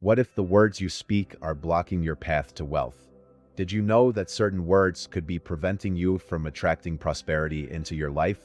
What if the words you speak are blocking your path to wealth? Did you know that certain words could be preventing you from attracting prosperity into your life?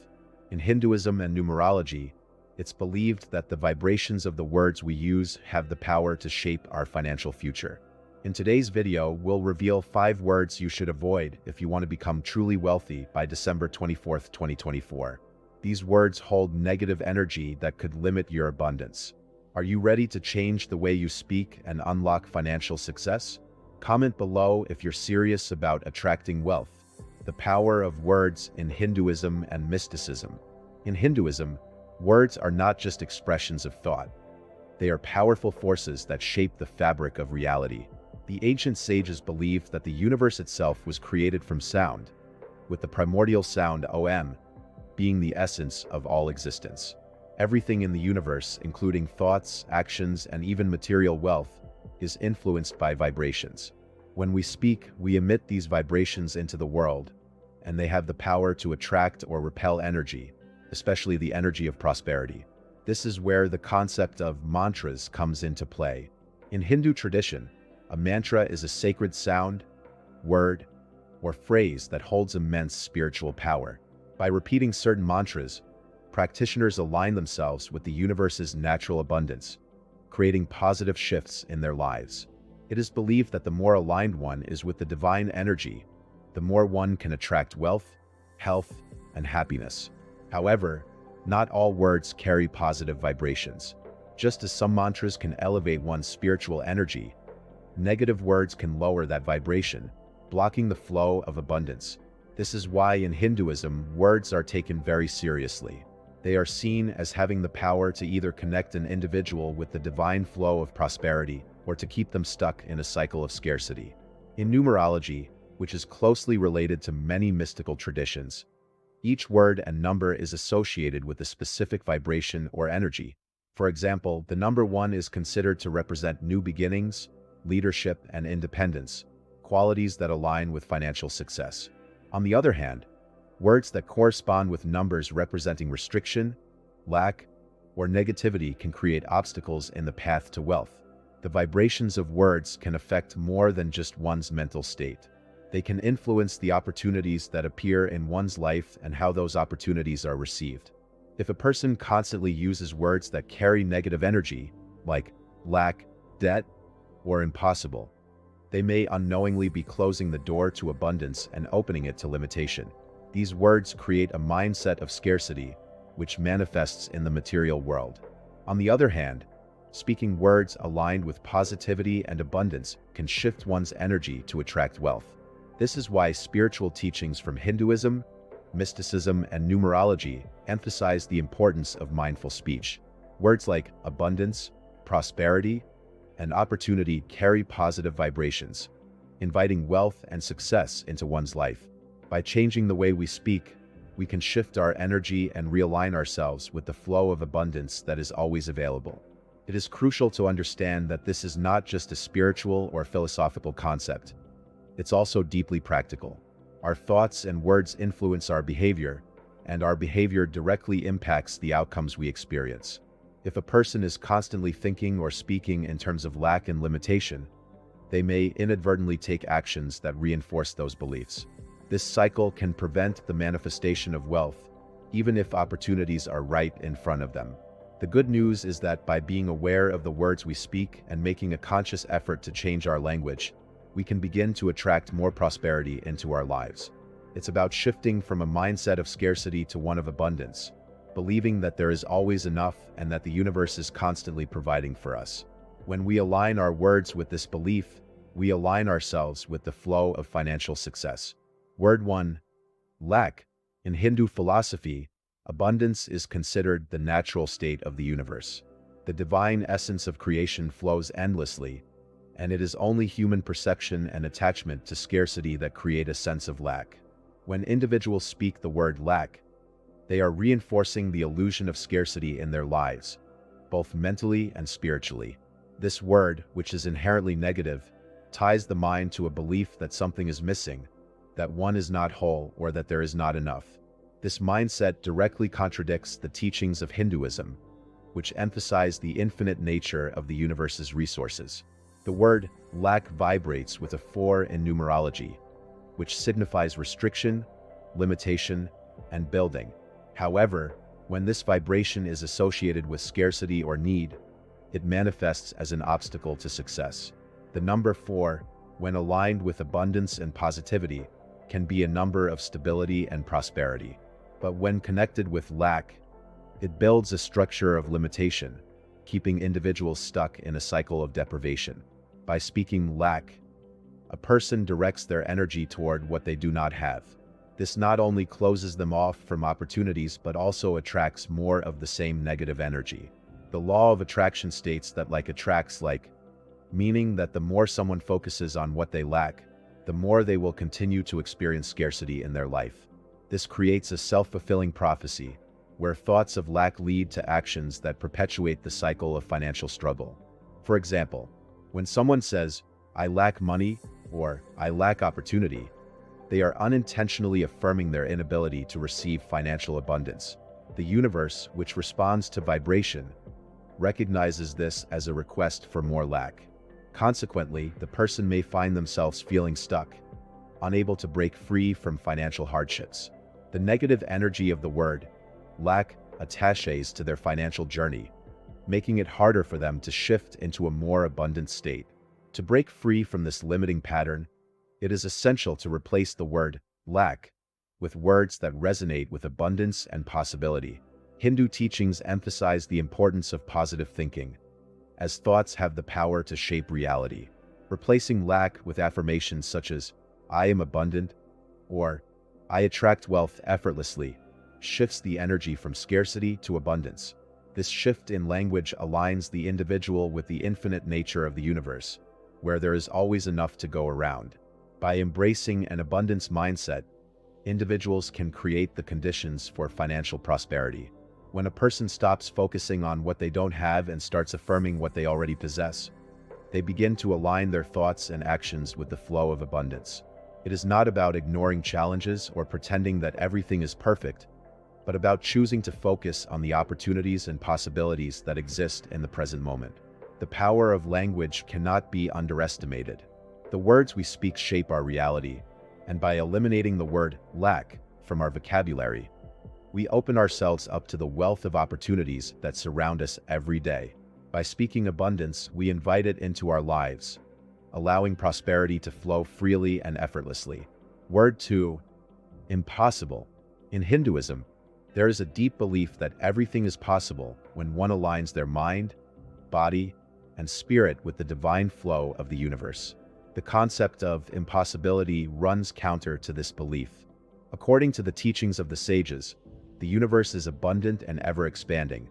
In Hinduism and numerology, it's believed that the vibrations of the words we use have the power to shape our financial future. In today's video, we'll reveal 5 words you should avoid if you want to become truly wealthy by December 24th, 2024. These words hold negative energy that could limit your abundance. Are you ready to change the way you speak and unlock financial success? Comment below if you're serious about attracting wealth. The power of words in Hinduism and mysticism. In Hinduism, words are not just expressions of thought. They are powerful forces that shape the fabric of reality. The ancient sages believed that the universe itself was created from sound, with the primordial sound Om being the essence of all existence. Everything in the universe, including thoughts, actions, and even material wealth, is influenced by vibrations. When we speak, we emit these vibrations into the world, and they have the power to attract or repel energy, especially the energy of prosperity. This is where the concept of mantras comes into play. In Hindu tradition, a mantra is a sacred sound, word, or phrase that holds immense spiritual power. By repeating certain mantras, practitioners align themselves with the universe's natural abundance, creating positive shifts in their lives. It is believed that the more aligned one is with the divine energy, the more one can attract wealth, health, and happiness. However, not all words carry positive vibrations. Just as some mantras can elevate one's spiritual energy, negative words can lower that vibration, blocking the flow of abundance. This is why in Hinduism, words are taken very seriously. They are seen as having the power to either connect an individual with the divine flow of prosperity or to keep them stuck in a cycle of scarcity. In numerology, which is closely related to many mystical traditions, each word and number is associated with a specific vibration or energy. For example, the number 1 is considered to represent new beginnings, leadership, and independence, qualities that align with financial success. On the other hand, words that correspond with numbers representing restriction, lack, or negativity can create obstacles in the path to wealth. The vibrations of words can affect more than just one's mental state. They can influence the opportunities that appear in one's life and how those opportunities are received. If a person constantly uses words that carry negative energy, like lack, debt, or impossible, they may unknowingly be closing the door to abundance and opening it to limitation. These words create a mindset of scarcity, which manifests in the material world. On the other hand, speaking words aligned with positivity and abundance can shift one's energy to attract wealth. This is why spiritual teachings from Hinduism, mysticism, and numerology emphasize the importance of mindful speech. Words like abundance, prosperity, and opportunity carry positive vibrations, inviting wealth and success into one's life. By changing the way we speak, we can shift our energy and realign ourselves with the flow of abundance that is always available. It is crucial to understand that this is not just a spiritual or philosophical concept. It's also deeply practical. Our thoughts and words influence our behavior, and our behavior directly impacts the outcomes we experience. If a person is constantly thinking or speaking in terms of lack and limitation, they may inadvertently take actions that reinforce those beliefs. This cycle can prevent the manifestation of wealth, even if opportunities are right in front of them. The good news is that by being aware of the words we speak and making a conscious effort to change our language, we can begin to attract more prosperity into our lives. It's about shifting from a mindset of scarcity to one of abundance, believing that there is always enough and that the universe is constantly providing for us. When we align our words with this belief, we align ourselves with the flow of financial success. Word 1. Lack. In Hindu philosophy, abundance is considered the natural state of the universe. The divine essence of creation flows endlessly, and it is only human perception and attachment to scarcity that create a sense of lack. When individuals speak the word lack, they are reinforcing the illusion of scarcity in their lives, both mentally and spiritually. This word, which is inherently negative, ties the mind to a belief that something is missing, that one is not whole, or that there is not enough. This mindset directly contradicts the teachings of Hinduism, which emphasize the infinite nature of the universe's resources. The word lack vibrates with a 4 in numerology, which signifies restriction, limitation, and building. However, when this vibration is associated with scarcity or need, it manifests as an obstacle to success. The number 4, when aligned with abundance and positivity, can be a number of stability and prosperity. But when connected with lack, it builds a structure of limitation, keeping individuals stuck in a cycle of deprivation. By speaking lack, a person directs their energy toward what they do not have. This not only closes them off from opportunities but also attracts more of the same negative energy. The law of attraction states that like attracts like, meaning that the more someone focuses on what they lack, the more they will continue to experience scarcity in their life. This creates a self-fulfilling prophecy, where thoughts of lack lead to actions that perpetuate the cycle of financial struggle. For example, when someone says, "I lack money," or "I lack opportunity," they are unintentionally affirming their inability to receive financial abundance. The universe, which responds to vibration, recognizes this as a request for more lack. Consequently, the person may find themselves feeling stuck, unable to break free from financial hardships. The negative energy of the word lack attaches to their financial journey, making it harder for them to shift into a more abundant state. To break free from this limiting pattern, it is essential to replace the word lack with words that resonate with abundance and possibility. Hindu teachings emphasize the importance of positive thinking, as thoughts have the power to shape reality. Replacing lack with affirmations such as, "I am abundant," or "I attract wealth effortlessly," shifts the energy from scarcity to abundance. This shift in language aligns the individual with the infinite nature of the universe, where there is always enough to go around. By embracing an abundance mindset, individuals can create the conditions for financial prosperity. When a person stops focusing on what they don't have and starts affirming what they already possess, they begin to align their thoughts and actions with the flow of abundance. It is not about ignoring challenges or pretending that everything is perfect, but about choosing to focus on the opportunities and possibilities that exist in the present moment. The power of language cannot be underestimated. The words we speak shape our reality, and by eliminating the word lack from our vocabulary, we open ourselves up to the wealth of opportunities that surround us every day. By speaking abundance, we invite it into our lives, allowing prosperity to flow freely and effortlessly. Word 2, impossible. In Hinduism, there is a deep belief that everything is possible when one aligns their mind, body, and spirit with the divine flow of the universe. The concept of impossibility runs counter to this belief. According to the teachings of the sages, the universe is abundant and ever-expanding,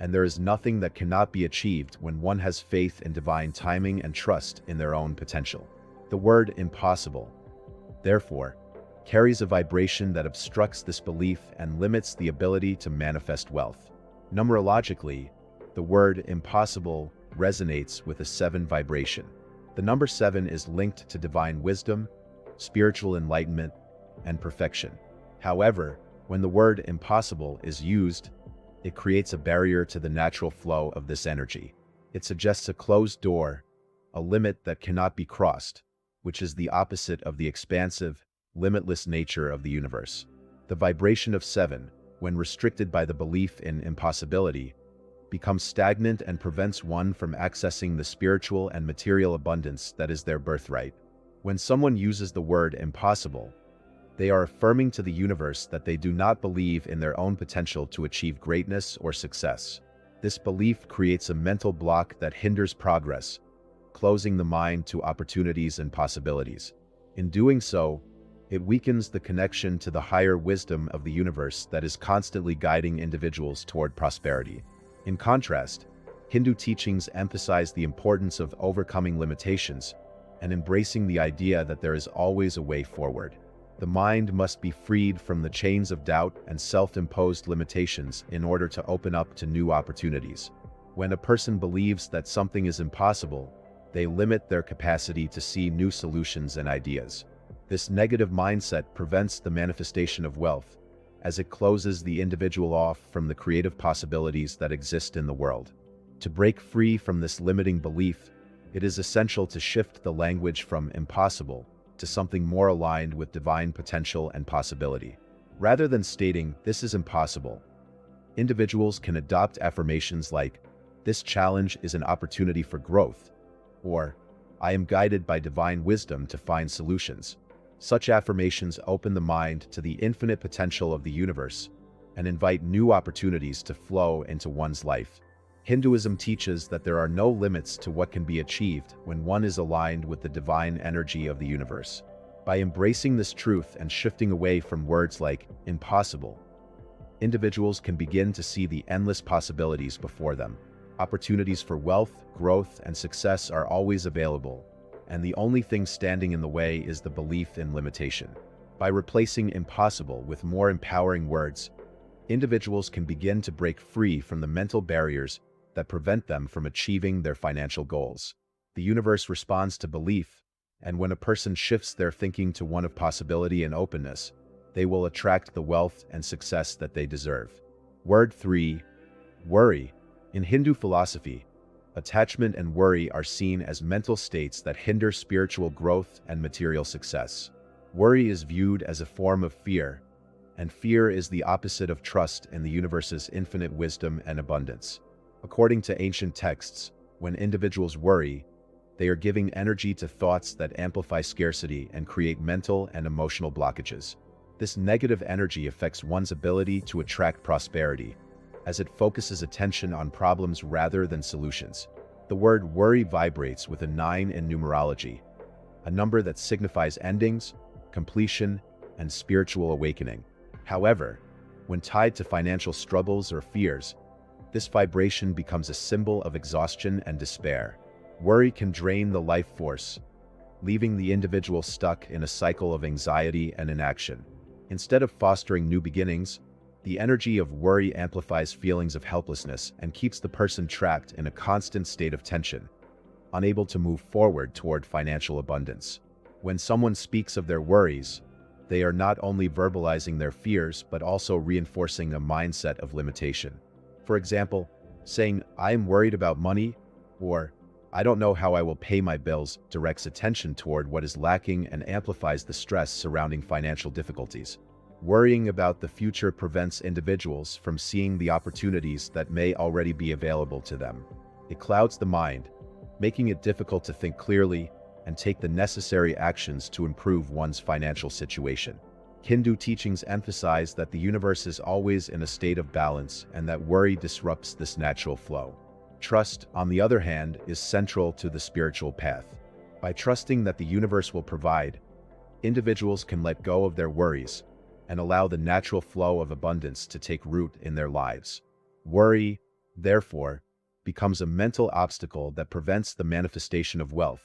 and there is nothing that cannot be achieved when one has faith in divine timing and trust in their own potential. The word impossible, therefore, carries a vibration that obstructs this belief and limits the ability to manifest wealth. Numerologically, the word impossible resonates with a 7 vibration. The number 7 is linked to divine wisdom, spiritual enlightenment, and perfection. However, when the word impossible is used, it creates a barrier to the natural flow of this energy. It suggests a closed door, a limit that cannot be crossed, which is the opposite of the expansive, limitless nature of the universe. The vibration of 7, when restricted by the belief in impossibility, becomes stagnant and prevents one from accessing the spiritual and material abundance that is their birthright. When someone uses the word impossible, they are affirming to the universe that they do not believe in their own potential to achieve greatness or success. This belief creates a mental block that hinders progress, closing the mind to opportunities and possibilities. In doing so, it weakens the connection to the higher wisdom of the universe that is constantly guiding individuals toward prosperity. In contrast, Hindu teachings emphasize the importance of overcoming limitations and embracing the idea that there is always a way forward. The mind must be freed from the chains of doubt and self-imposed limitations in order to open up to new opportunities. When a person believes that something is impossible, they limit their capacity to see new solutions and ideas. This negative mindset prevents the manifestation of wealth, as it closes the individual off from the creative possibilities that exist in the world. To break free from this limiting belief, it is essential to shift the language from impossible to something more aligned with divine potential and possibility. Rather than stating, "This is impossible," individuals can adopt affirmations like, "This challenge is an opportunity for growth," or "I am guided by divine wisdom to find solutions." Such affirmations open the mind to the infinite potential of the universe and invite new opportunities to flow into one's life. Hinduism teaches that there are no limits to what can be achieved when one is aligned with the divine energy of the universe. By embracing this truth and shifting away from words like impossible, individuals can begin to see the endless possibilities before them. Opportunities for wealth, growth, and success are always available, and the only thing standing in the way is the belief in limitation. By replacing impossible with more empowering words, individuals can begin to break free from the mental barriers that prevent them from achieving their financial goals. The universe responds to belief, and when a person shifts their thinking to one of possibility and openness, they will attract the wealth and success that they deserve. Word 3. Worry. In Hindu philosophy, attachment and worry are seen as mental states that hinder spiritual growth and material success. Worry is viewed as a form of fear, and fear is the opposite of trust in the universe's infinite wisdom and abundance. According to ancient texts, when individuals worry, they are giving energy to thoughts that amplify scarcity and create mental and emotional blockages. This negative energy affects one's ability to attract prosperity, as it focuses attention on problems rather than solutions. The word worry vibrates with a 9 in numerology, a number that signifies endings, completion, and spiritual awakening. However, when tied to financial struggles or fears, this vibration becomes a symbol of exhaustion and despair. Worry can drain the life force, leaving the individual stuck in a cycle of anxiety and inaction. Instead of fostering new beginnings, the energy of worry amplifies feelings of helplessness and keeps the person trapped in a constant state of tension, unable to move forward toward financial abundance. When someone speaks of their worries, they are not only verbalizing their fears but also reinforcing a mindset of limitation. For example, saying, "I am worried about money," or "I don't know how I will pay my bills," directs attention toward what is lacking and amplifies the stress surrounding financial difficulties. Worrying about the future prevents individuals from seeing the opportunities that may already be available to them. It clouds the mind, making it difficult to think clearly and take the necessary actions to improve one's financial situation. Hindu teachings emphasize that the universe is always in a state of balance and that worry disrupts this natural flow. Trust, on the other hand, is central to the spiritual path. By trusting that the universe will provide, individuals can let go of their worries and allow the natural flow of abundance to take root in their lives. Worry, therefore, becomes a mental obstacle that prevents the manifestation of wealth,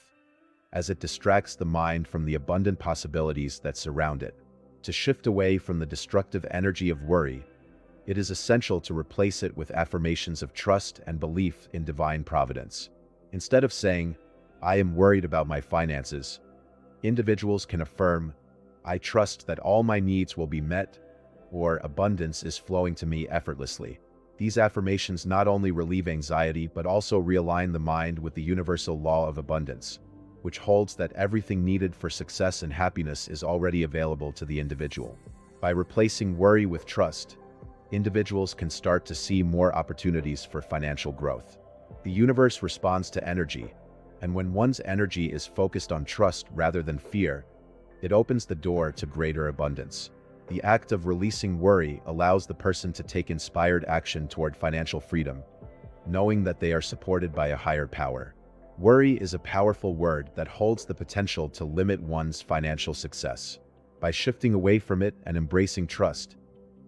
as it distracts the mind from the abundant possibilities that surround it. To shift away from the destructive energy of worry, it is essential to replace it with affirmations of trust and belief in divine providence. Instead of saying, "I am worried about my finances," individuals can affirm, "I trust that all my needs will be met," or "abundance is flowing to me effortlessly." These affirmations not only relieve anxiety but also realign the mind with the universal law of abundance, which holds that everything needed for success and happiness is already available to the individual. By replacing worry with trust, individuals can start to see more opportunities for financial growth. The universe responds to energy, and when one's energy is focused on trust rather than fear, it opens the door to greater abundance. The act of releasing worry allows the person to take inspired action toward financial freedom, knowing that they are supported by a higher power. Worry is a powerful word that holds the potential to limit one's financial success. By shifting away from it and embracing trust,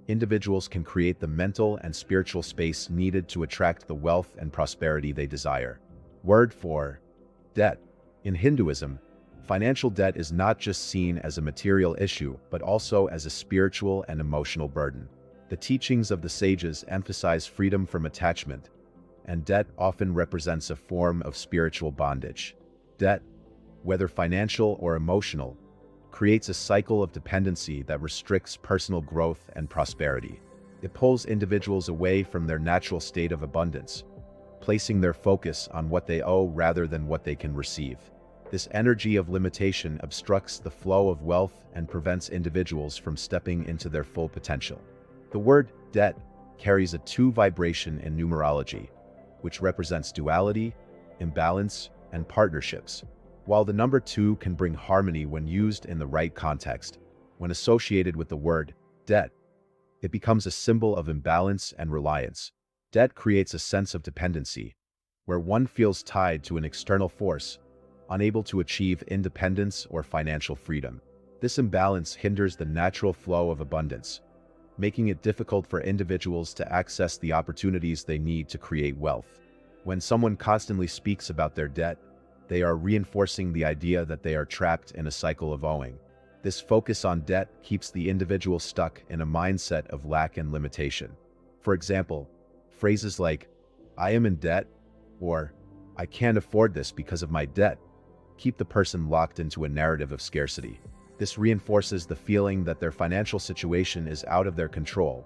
individuals can create the mental and spiritual space needed to attract the wealth and prosperity they desire. Word 4. Debt. In Hinduism, financial debt is not just seen as a material issue, but also as a spiritual and emotional burden. The teachings of the sages emphasize freedom from attachment, and debt often represents a form of spiritual bondage. Debt, whether financial or emotional, creates a cycle of dependency that restricts personal growth and prosperity. It pulls individuals away from their natural state of abundance, placing their focus on what they owe rather than what they can receive. This energy of limitation obstructs the flow of wealth and prevents individuals from stepping into their full potential. The word debt carries a 2 vibration in numerology, which represents duality, imbalance, and partnerships. While the number 2 can bring harmony when used in the right context, when associated with the word debt, it becomes a symbol of imbalance and reliance. Debt creates a sense of dependency, where one feels tied to an external force, unable to achieve independence or financial freedom. This imbalance hinders the natural flow of abundance, making it difficult for individuals to access the opportunities they need to create wealth. When someone constantly speaks about their debt, they are reinforcing the idea that they are trapped in a cycle of owing. This focus on debt keeps the individual stuck in a mindset of lack and limitation. For example, phrases like, "I am in debt," or "I can't afford this because of my debt," keep the person locked into a narrative of scarcity. This reinforces the feeling that their financial situation is out of their control,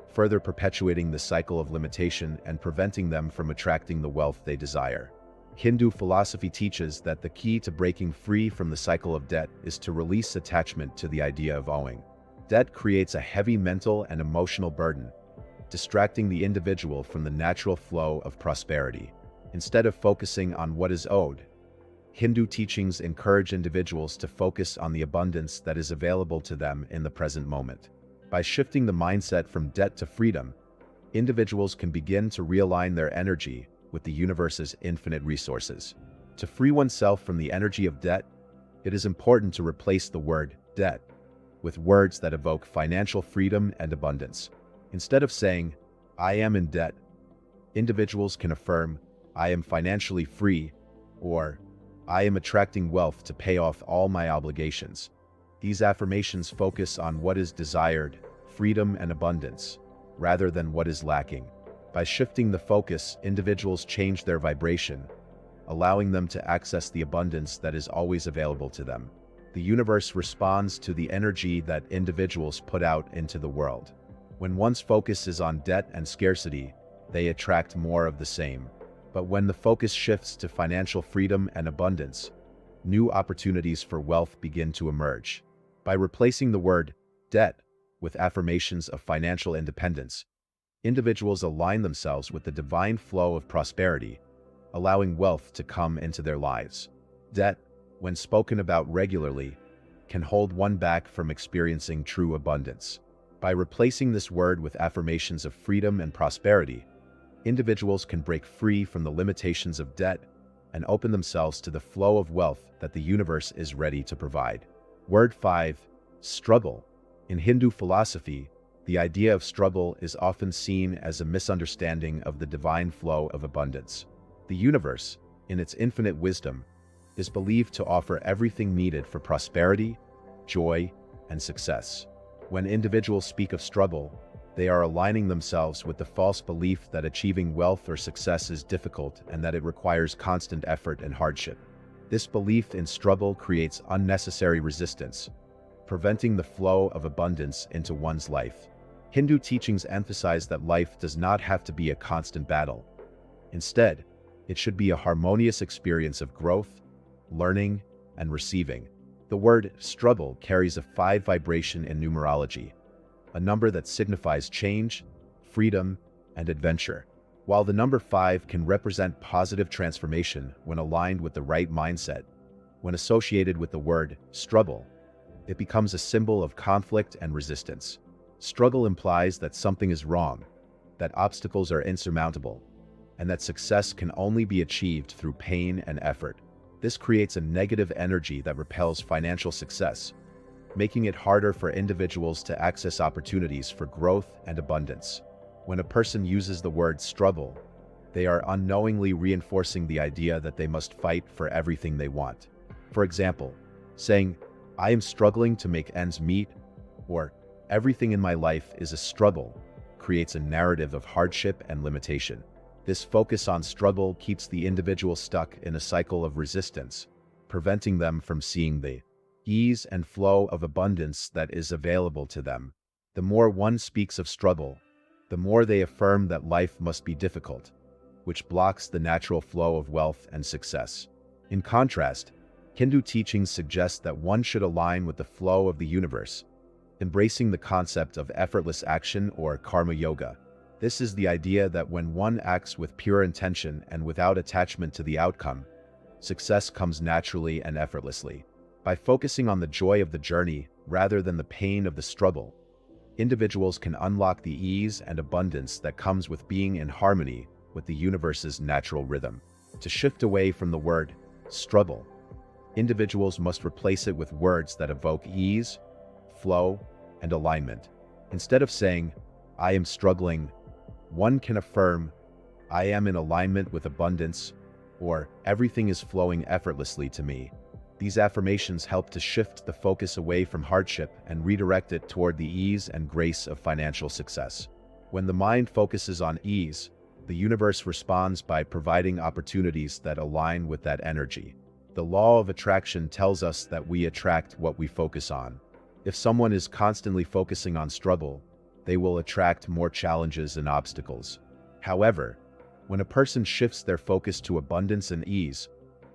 further perpetuating the cycle of limitation and preventing them from attracting the wealth they desire. Hindu philosophy teaches that the key to breaking free from the cycle of debt is to release attachment to the idea of owing. Debt creates a heavy mental and emotional burden, distracting the individual from the natural flow of prosperity. Instead of focusing on what is owed, Hindu teachings encourage individuals to focus on the abundance that is available to them in the present moment. By shifting the mindset from debt to freedom, individuals can begin to realign their energy with the universe's infinite resources. To free oneself from the energy of debt, it is important to replace the word debt with words that evoke financial freedom and abundance. Instead of saying, "I am in debt," individuals can affirm, "I am financially free," or "I am attracting wealth to pay off all my obligations." These affirmations focus on what is desired, freedom and abundance, rather than what is lacking. By shifting the focus, individuals change their vibration, allowing them to access the abundance that is always available to them. The universe responds to the energy that individuals put out into the world. When one's focus is on debt and scarcity, they attract more of the same. But when the focus shifts to financial freedom and abundance, new opportunities for wealth begin to emerge. By replacing the word debt with affirmations of financial independence, individuals align themselves with the divine flow of prosperity, allowing wealth to come into their lives. Debt, when spoken about regularly, can hold one back from experiencing true abundance. By replacing this word with affirmations of freedom and prosperity, individuals can break free from the limitations of debt and open themselves to the flow of wealth that the universe is ready to provide. Word 5. Struggle. In Hindu philosophy, the idea of struggle is often seen as a misunderstanding of the divine flow of abundance. The universe, in its infinite wisdom, is believed to offer everything needed for prosperity, joy, and success. When individuals speak of struggle, they are aligning themselves with the false belief that achieving wealth or success is difficult and that it requires constant effort and hardship. This belief in struggle creates unnecessary resistance, preventing the flow of abundance into one's life. Hindu teachings emphasize that life does not have to be a constant battle. Instead, it should be a harmonious experience of growth, learning, and receiving. The word struggle carries a 5 vibration in numerology, a number that signifies change, freedom, and adventure. While the number 5 can represent positive transformation when aligned with the right mindset, when associated with the word struggle, it becomes a symbol of conflict and resistance. Struggle implies that something is wrong, that obstacles are insurmountable, and that success can only be achieved through pain and effort. This creates a negative energy that repels financial success, making it harder for individuals to access opportunities for growth and abundance. When a person uses the word struggle, they are unknowingly reinforcing the idea that they must fight for everything they want. For example, saying, "I am struggling to make ends meet," or "everything in my life is a struggle," creates a narrative of hardship and limitation. This focus on struggle keeps the individual stuck in a cycle of resistance, preventing them from seeing the ease and flow of abundance that is available to them. The more one speaks of struggle, the more they affirm that life must be difficult, which blocks the natural flow of wealth and success. In contrast, Hindu teachings suggest that one should align with the flow of the universe, embracing the concept of effortless action or karma yoga. This is the idea that when one acts with pure intention and without attachment to the outcome, success comes naturally and effortlessly. By focusing on the joy of the journey rather than the pain of the struggle, individuals can unlock the ease and abundance that comes with being in harmony with the universe's natural rhythm. To shift away from the word struggle, individuals must replace it with words that evoke ease, flow, and alignment. Instead of saying, "I am struggling," one can affirm, "I am in alignment with abundance," or "everything is flowing effortlessly to me." These affirmations help to shift the focus away from hardship and redirect it toward the ease and grace of financial success. When the mind focuses on ease, the universe responds by providing opportunities that align with that energy. The law of attraction tells us that we attract what we focus on. If someone is constantly focusing on struggle, they will attract more challenges and obstacles. However, when a person shifts their focus to abundance and ease,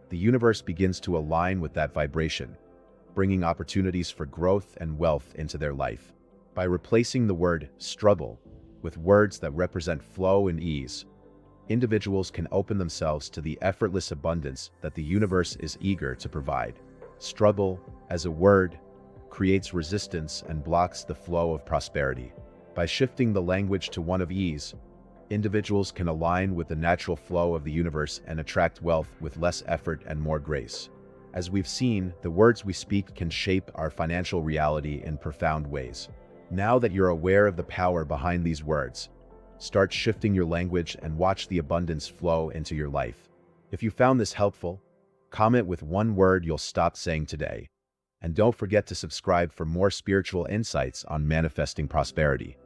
the universe begins to align with that vibration, bringing opportunities for growth and wealth into their life. By replacing the word struggle with words that represent flow and ease, individuals can open themselves to the effortless abundance that the universe is eager to provide. Struggle, as a word, creates resistance and blocks the flow of prosperity. By shifting the language to one of ease, individuals can align with the natural flow of the universe and attract wealth with less effort and more grace. As we've seen, the words we speak can shape our financial reality in profound ways. Now that you're aware of the power behind these words, start shifting your language and watch the abundance flow into your life. If you found this helpful, comment with one word you'll stop saying today. And don't forget to subscribe for more spiritual insights on manifesting prosperity.